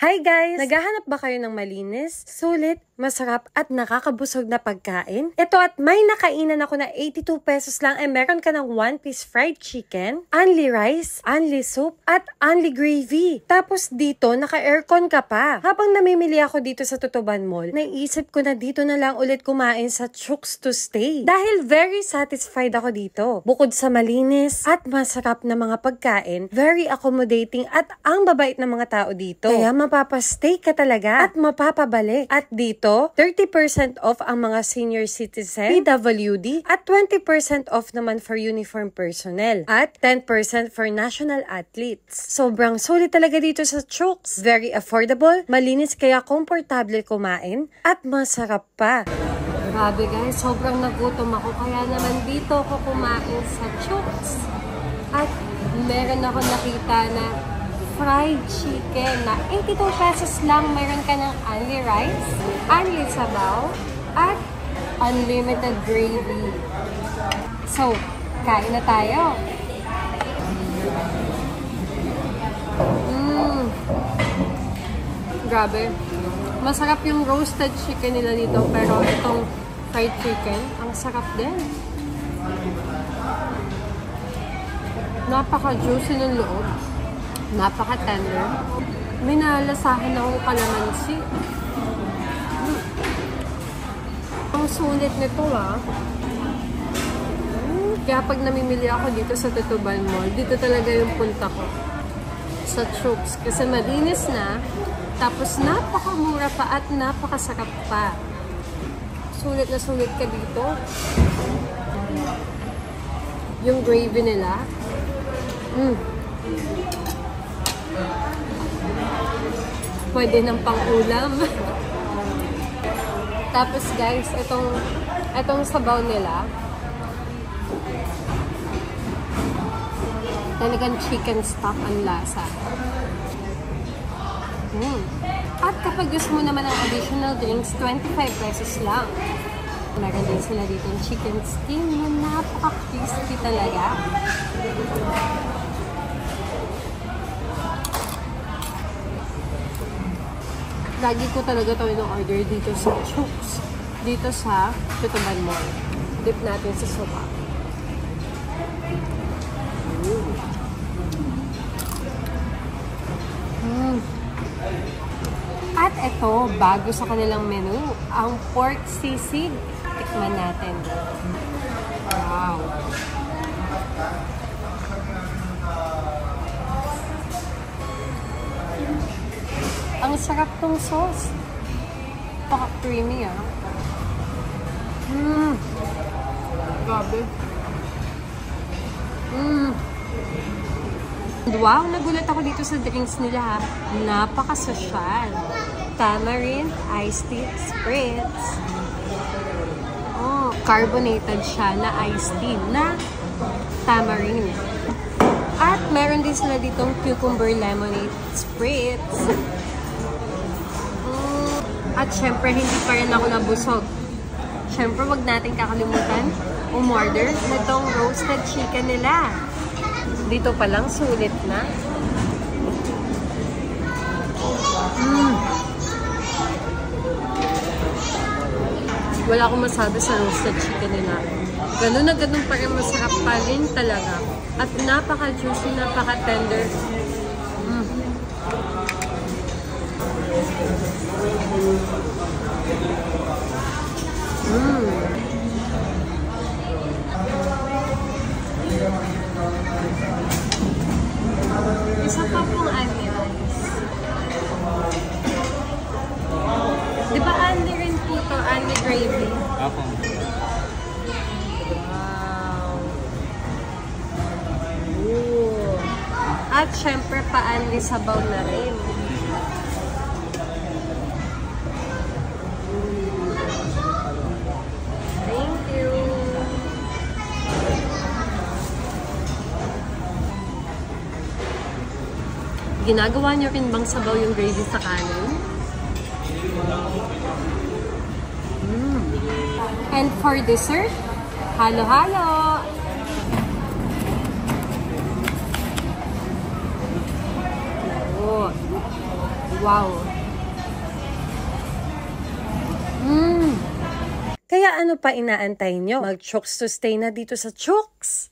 Hi guys! Naghahanap ba kayo ng malinis, sulit, masarap at nakakabusog na pagkain? Ito at may nakainan ako na 82 pesos lang ay meron ka ng 1-piece fried chicken, only rice, only soup, at only gravy. Tapos dito, naka-aircon ka pa. Habang namimili ako dito sa Tutuban Mall, naisip ko na dito na lang ulit kumain sa Chooks to Stay. Dahil very satisfied ako dito. Bukod sa malinis at masarap na mga pagkain, very accommodating at ang babait ng mga tao dito. Kaya mapapastay ka talaga at mapapabalik. At dito, 30% off ang mga senior citizen, PWD, at 20% off naman for uniform personnel, at 10% for national athletes. Sobrang sulit talaga dito sa Chooks. Very affordable, malinis kaya komportable kumain, at masarap pa. Grabe guys, sobrang nagutom ako kaya naman dito ako kumain sa Chooks. At meron ako nakita na fried chicken na 82 pesos lang. Meron ka ng only rice, only sabaw, at unlimited gravy. So, kain na tayo. Grabe. Masarap yung roasted chicken nila dito, pero itong fried chicken, ang sarap din. Napaka-juicy ng loob. Napaka-tender. May nalasahan akong kalamansi. Ang sulit nito Kaya pag namimili ako dito sa Tutuban Mall, dito talaga yung punta ko. Sa Chooks. Kasi malinis na, tapos napakamura pa at napakasarap pa. Sulit na sulit ka dito. Yung gravy nila. Pwede ng pang-ulam. Tapos guys, itong sabaw nila, talagang chicken stock ang lasa. At kapag gusto mo naman ng additional drinks, 25 pesos lang. Meron din sila dito ng chicken skin na napaka-crispy talaga. Lagi ko talaga ito in-order dito sa Chooks. Dito sa Tutuban Mall. Dip natin sa sopa. At ito, bago sa kanilang menu, ang pork sisig. Tikman natin. Wow! Ang sarap tong sauce. Paka-creamy Grabe. Wow, nagulat ako dito sa drinks nila Napaka-sosyal. Tamarind, iced tea, spritz. Carbonated siya na iced tea na tamarind. At meron din sila ditong cucumber lemonade spritz. At syempre, hindi pa rin ako nabusog. Syempre, wag natin kakalimutan umorder na itong roasted chicken nila. Dito pa lang, sulit na. Wala akong masabi sa roasted chicken nila. Ganun na ganun pa rin, masarap pa rin talaga. At napaka-juicy, napaka-tender. Isa pa pong only rice. Di ba only rin po ito, only gravy? Ako. Wow. At syempre pa-only sabaw na rin. Ginagawa niyo rin bang sabaw yung gravy sa kanin? And for dessert, halo-halo! Wow. Kaya ano pa inaantay nyo? Mag-Chooks to stay na dito sa Chooks!